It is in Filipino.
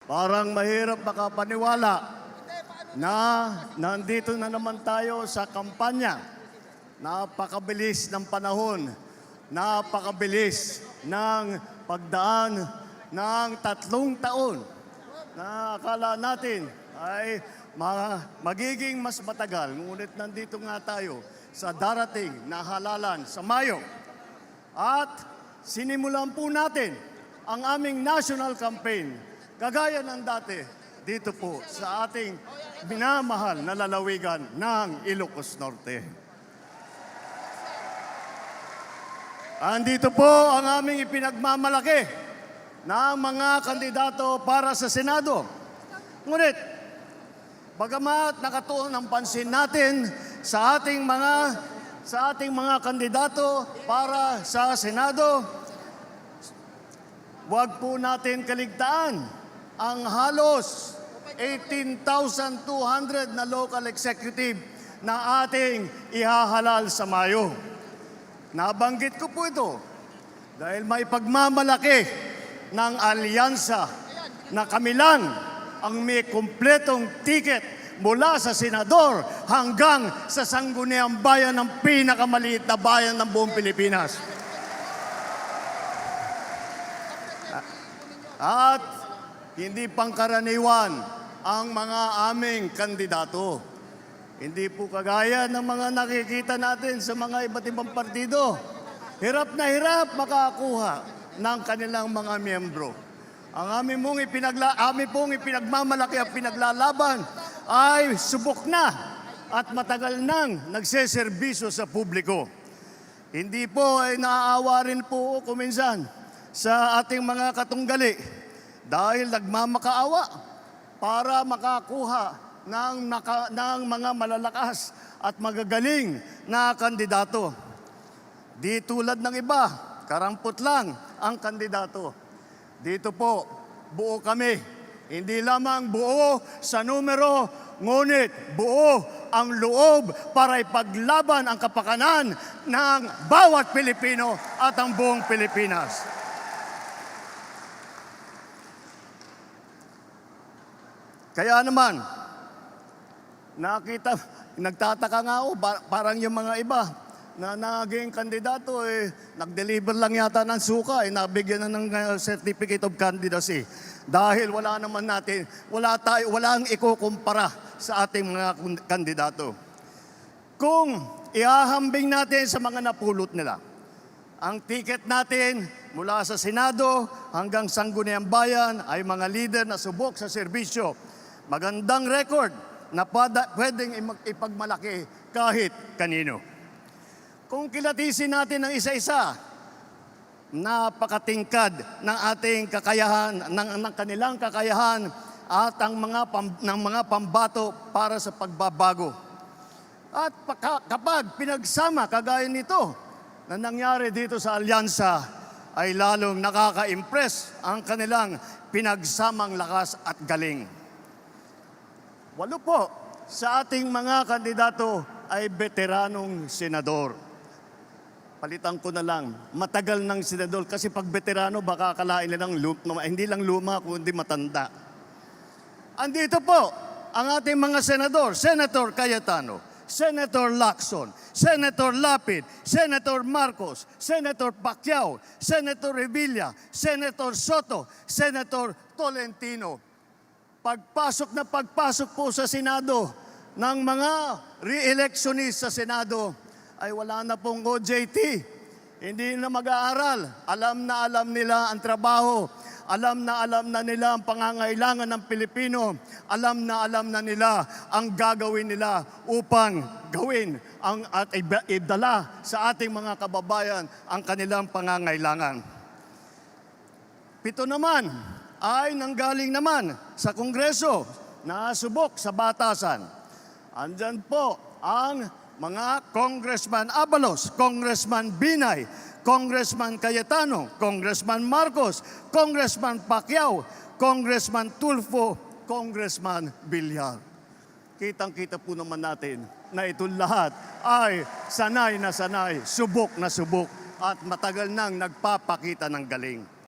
Parang mahirap makapaniwala na nandito na naman tayo sa kampanya. Napakabilis ng panahon, napakabilis ng pagdaan ng 3 taon na akala natin ay magiging mas matagal. Ngunit nandito nga tayo sa darating na halalan sa Mayo. At sinimulan po natin ang aming national campaign, kagaya ng dati, dito po sa ating minamahal na lalawigan ng Ilocos Norte. Andito po ang aming ipinagmamalaki ng mga kandidato para sa Senado. Ngunit, bagamat nakatuon ang pansin natin sa ating mga kandidato para sa Senado, huwag po natin kaligtaan ang halos 18,200 na local executive na ating ihahalal sa Mayo. Nabanggit ko po ito dahil may pagmamalaki ng alyansa na kami lang ang may kumpletong tiket mula sa senador hanggang sa sangguniang bayan ng pinakamaliit na bayan ng buong Pilipinas. At hindi pangkaraniwan ang mga aming kandidato. Hindi po kagaya ng mga nakikita natin sa mga iba't ibang partido. Hirap na hirap makakuha ng kanilang mga miyembro. Ang aming pong ipinagmamalaki at pinaglalaban ay subok na at matagal nang nagseserbisyo sa publiko. Hindi po ay naaawa rin po kuminsan sa ating mga katunggali dahil nagmamakaawa para makakuha ng mga malalakas at magagaling na kandidato. Di tulad ng iba, karampot lang ang kandidato. Dito po, buo kami. Hindi lamang buo sa numero, ngunit buo ang loob para ipaglaban ang kapakanan ng bawat Pilipino at ang buong Pilipinas. Kaya naman, nagtataka nga ako, parang yung mga iba na naging kandidato, nag-deliver lang yata ng suka, nabigyan na ng certificate of candidacy. Dahil walang ikukumpara sa ating mga kandidato. Kung ihahambing natin sa mga napulot nila, ang ticket natin mula sa Senado hanggang Sangguniang Bayan ay mga leader na subok sa serbisyo. Magandang record na pwedeng ipagmalaki kahit kanino. Kung kilatisin natin ng isa-isa, napakatingkad ng ating kakayahan, ng kanilang kakayahan at ng mga pambato para sa pagbabago. At kapag pinagsama kagaya nito na nangyari dito sa alyansa, ay lalong nakaka-impress ang kanilang pinagsamang lakas at galing. 8 po sa ating mga kandidato ay veteranong senador. Palitan ko na lang, matagal ng senador kasi pag veterano baka akalain nilang hindi lang luma kundi matanda. Andito po ang ating mga senador, Senator Cayetano, Senator Lacson, Senator Lapid, Senator Marcos, Senator Pacquiao, Senator Revilla, Senator Soto, Senator Tolentino. Pagpasok po sa Senado ng mga re-electionist sa Senado ay wala na pong OJT. Hindi na mag-aaral. Alam nila ang trabaho. Alam na nila ang pangangailangan ng Pilipino. Alam na nila ang gagawin nila upang gawin at idala sa ating mga kababayan ang kanilang pangangailangan. 7 naman ay nanggaling naman sa Kongreso na subok sa batasan. Andyan po ang mga Congressman Abalos, Congressman Binay, Congressman Cayetano, Congressman Marcos, Congressman Pacquiao, Congressman Tulfo, Congressman Villar. Kitang-kita po naman natin na itong lahat ay sanay na sanay, subok na subok at matagal nang nagpapakita ng galing.